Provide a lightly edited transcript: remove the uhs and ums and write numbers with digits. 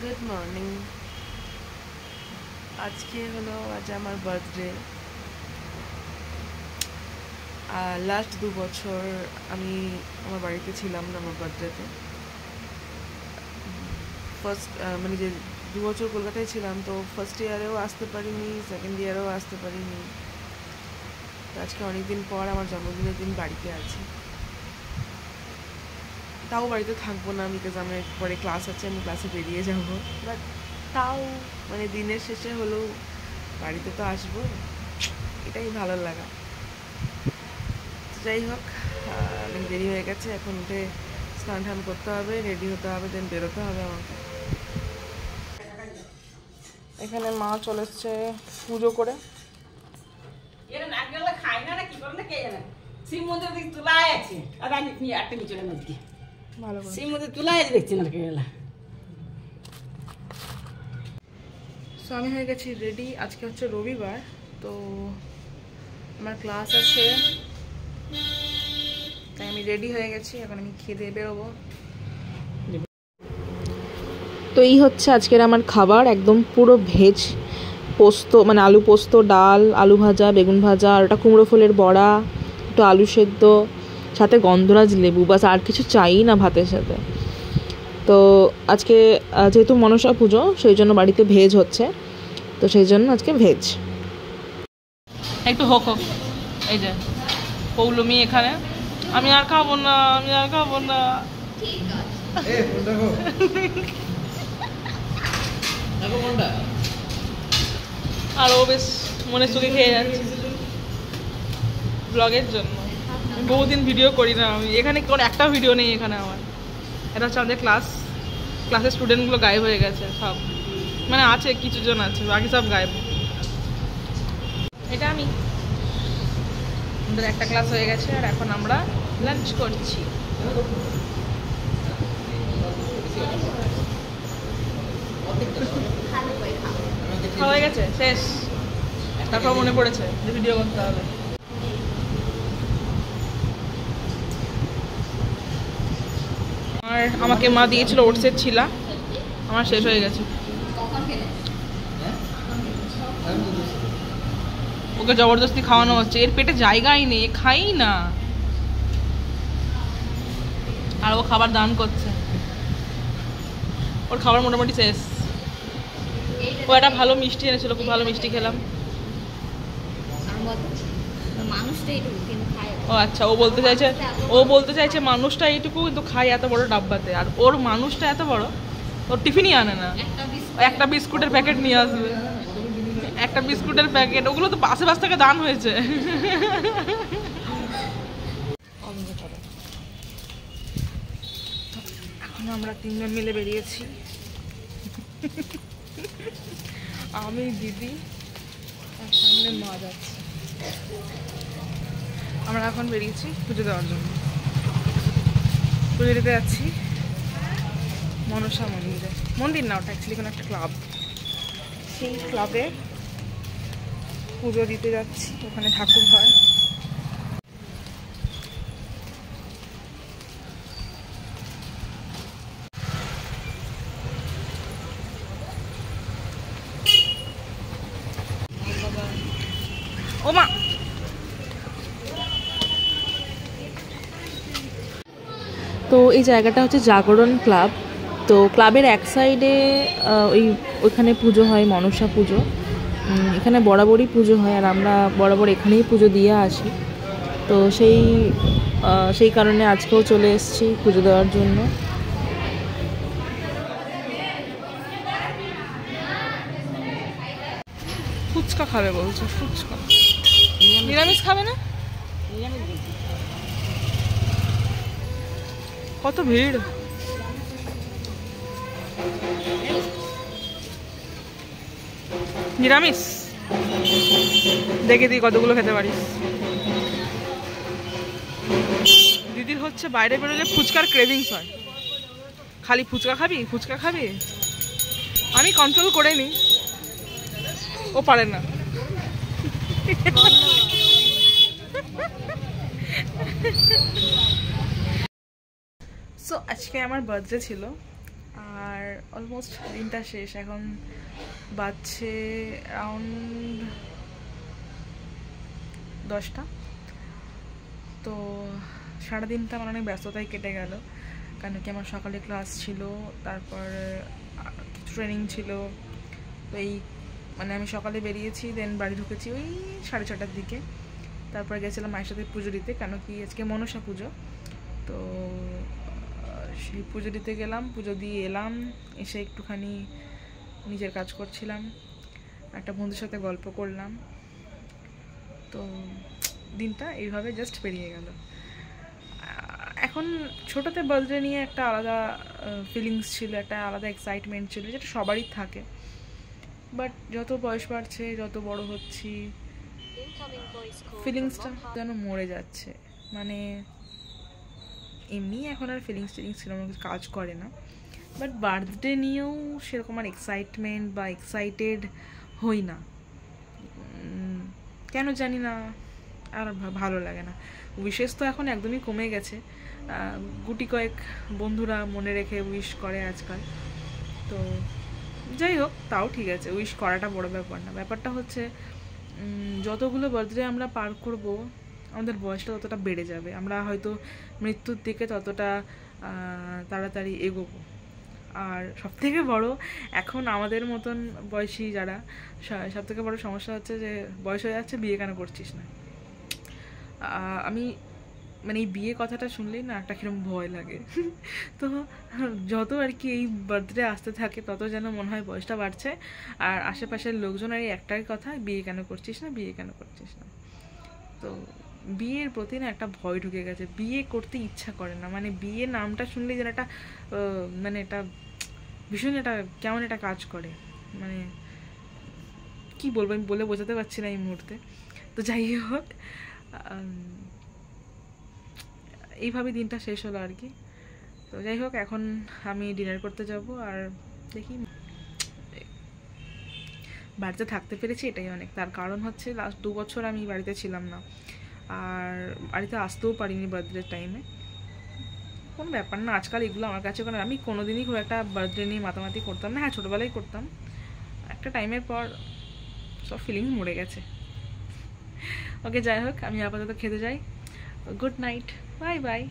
Good morning. আজকে হলো আমার বার্থডে। লাস্ট 2 বছর আমি আমার বাড়িতে ছিলাম না আমার বার্থডেতে। ফার্স্ট মানে যে 2 বছর কলকাতায় ছিলাম, তো ফার্স্ট ইয়ারেও আসতে পারিনি, সেকেন্ড ইয়ারেও আসতে পারিনি। তো আজকে অনেকদিন পর আমার জন্মদিনের দিন বাড়িতে আছি। তাও বাড়িতে থাকবো না, বিকজ আমার পরে ক্লাস আছে, আমি ক্লাসে বেরিয়ে যাবো। বাট তাও মানে দিনের শেষে হলেও বাড়িতে তো আসবো, এটাই ভালো লাগা। যাই হোক, অনেক দেরি হয়ে গেছে, এখন উঠে স্নান টান করতে হবে, রেডি হতে হবে, দেন বেরোতে হবে আমাকে। এখানে মা চলে এসছে পুজো করে। শিব মন্দির তুলায় আছে, আর আমি একটা নিচে ভালো করে শিব মন্দির তুলায় আছে, দেখছি না গেলা। সো আমি হয়ে গেছি রেডি। আজকে হচ্ছে রবিবার, তো আমার ক্লাস আছে, তাই আমি রেডি হয়ে গেছি। এখন আমি খেতে বেরোবো। তো এই হচ্ছে আজকের আমার খাবার, একদম পুরো ভেজ পোস্ত, মানে আলু পোস্ত, ডাল, আলু ভাজা, বেগুন ভাজা, আর ওটা কুমড়ো ফুলের বড়া, একটু আলু সেদ্ধ, সাথে গন্ধরাজ লেবু, বাস আর কিছু চাই না ভাতের সাথে। তো আজকে যেহেতু মনসা পুজো, সেই জন্য বাড়িতে ভেজ হচ্ছে, তো সেই জন্য আজকে ভেজ। একটু হোক হোক। এই যে পৌলমি এখানে, আমি আর খাবো না, আমি আর খাবো না। আর ও বেশ মনে চোখে খেয়ে যাচ্ছে ব্লগের জন্য। বহুদিন ভিডিও করি না আমি, এখানে কোনো একটা ভিডিও নেই এখানে আমার। এটা হচ্ছে আমাদের ক্লাসের স্টুডেন্টগুলো গায়েব হয়ে গেছে সব, মানে আছে কিছু জন আছে, বাকি সব গায়েব। এটা আমি, আমাদের একটা ক্লাস হয়ে গেছে, আর এখন আমরা লাঞ্চ করছি। খাওয়া হয়ে গেছে, শেষ। তারপর মনে পড়েছে যে ভিডিও করতে হবে। আর আমাকে মা দিয়েছিল ওটসের ছিলা, আমার শেষ হয়ে গেছে। ওকে জবরদস্তি খাওয়ানো হচ্ছে, এর পেটে জায়গাই নেই, খাই না। আর ও খাবার দান করছে, ওর খাবার মোটামুটি শেষ। ও একটা ভালো মিষ্টি এনেছিল, খুব ভালো মিষ্টি খেলাম। ও আচ্ছা, ও বলতে চাইছে মানুষটা এইটুকু, কিন্তু খায় এত বড় ডাব্বাতে। আর ওর মানুষটা এত বড়, ওর টিফিনই আনে না, একটা বিস্কুটের প্যাকেট নিয়ে আসবে, একটা বিস্কুটের প্যাকেট। ওগুলো তো বাসে বাস থেকে দান হয়েছে। এখন আমরা 3 জন মিলে বেরিয়েছি, আমি, দিদি আর সামনে মা যাচ্ছে। আমরা এখন বেরিয়েছি পুজো দেওয়ার জন্য। পুজো দিতে যাচ্ছি মনসা মন্দিরে। মন্দির না, ওটা অ্যাকচুয়ালি কোনো একটা ক্লাব। সেই ক্লাবে পুজো দিতে যাচ্ছি, ওখানে ঠাকুর হয়। ও মা, তো এই জায়গাটা হচ্ছে জাগরণ ক্লাব। তো ক্লাবের এক সাইডে ওইখানে পুজো হয়, মনসা পুজো। এখানে বরাবরই পুজো হয়, আর আমরা বরাবর এখানেই পুজো দিয়ে আসি। তো সেই কারণে আজকেও চলে এসেছি পুজো দেওয়ার জন্য। ফুচকা খাবে বলছে, ফুচকা। নিরামিষ খাবে না? কত ভিড়! নিরামিষ দেখে দিই কতগুলো খেতে পারিস। দিদির হচ্ছে বাইরে বেরোলে ফুচকার ক্রেভিংস হয়, খালি ফুচকা খাবি ফুচকা খাবি। আমি কন্ট্রোল করে নিই, ও পারে না। সো আজকে আমার বার্থডে ছিল, আর অলমোস্ট দিনটা শেষ। এখন বাজছে অ্যারাউন্ড 10টা। তো সারাদিনটা আমার অনেক ব্যস্ততায় কেটে গেল, কারণ কি আমার সকালে ক্লাস ছিল, তারপর কিছু ট্রেনিং ছিল। তো এই মানে আমি সকালে বেরিয়েছি, দেন বাড়ি ঢুকেছি ওই 6:30টার দিকে। তারপর গেছিলাম মায়ের সাথে পুজো দিতে, কেন কি আজকে মনসা পুজো। তো সেই পুজো দিতে গেলাম, পুজো দিয়ে এলাম, এসে একটুখানি নিজের কাজ করছিলাম, একটা বন্ধুর সাথে গল্প করলাম। তো দিনটা এইভাবে জাস্ট পেরিয়ে গেল। এখন ছোটোতে বার্থডে নিয়ে একটা আলাদা ফিলিংস ছিল, একটা আলাদা এক্সাইটমেন্ট ছিল, যেটা সবারই থাকে। বাট যত বয়স বাড়ছে, যত বড় হচ্ছি, ফিলিংসটা যেন মরে যাচ্ছে। মানে এমনি এখন আর ফিলিংস সেরকম কিছু কাজ করে না, বাট বার্থডে নিয়েও সেরকম আর এক্সাইটমেন্ট বা এক্সাইটেড হই না, কেন জানি না, আর ভালো লাগে না। উইশেস তো এখন একদমই কমে গেছে, গুটি কয়েক বন্ধুরা মনে রেখে উইশ করে আজকাল। তো যাই হোক, তাও ঠিক আছে, উইশ করাটা বড় ব্যাপার না। ব্যাপারটা হচ্ছে যতগুলো বার্থডে আমরা পার করব, আমাদের বয়সটা ততটা বেড়ে যাবে, আমরা হয়তো মৃত্যুর দিকে ততটা তাড়াতাড়ি এগোবো। আর সবথেকে বড়, এখন আমাদের মতন বয়সী যারা, সবথেকে বড় সমস্যা হচ্ছে যে বয়স হয়ে যাচ্ছে, বিয়ে কেন করছিস না। আমি মানে এই বিয়ে কথাটা শুনলেই না একটা কিরকম ভয় লাগে। তো যত আর কি এই বার্থডে আসতে থাকে, তত যেন মনে হয় বয়সটা বাড়ছে, আর আশেপাশের লোকজনের একটাই কথা, বিয়ে কেন করছিস না, বিয়ে কেন করছিস না। তো বিয়ের প্রতি না একটা ভয় ঢুকে গেছে, বিয়ে করতে ইচ্ছা করে না। মানে বিয়ে নামটা শুনলেই যেন একটা মানে এটা ভীষণ একটা কেমন একটা কাজ করে, মানে কি বলবো, আমি বলে বোঝাতে পারছি না এই মুহূর্তে। তো যাই হোক, এইভাবে দিনটা শেষ হলো আর কি। তো যাই হোক, এখন আমি ডিনার করতে যাব, আর দেখি, বাড়িতে থাকতে পেরেছি এটাই অনেক। তার কারণ হচ্ছে লাস্ট 2 বছর আমি বাড়িতে ছিলাম না, আর বাড়িতে আসতেও পারিনি বার্থডে টাইমে। কোনো ব্যাপার না, আজকাল এগুলো আমার কাছে, কারণ আমি কোনোদিনই খুব একটা বার্থডে নিয়ে মাতামাতি করতাম না। হ্যাঁ, ছোটোবেলায় করতাম, একটা টাইমের পর সব ফিলিংস মরে গেছে। ওকে, যাই হোক, আমি আপাতত খেতে যাই। Good night, bye bye.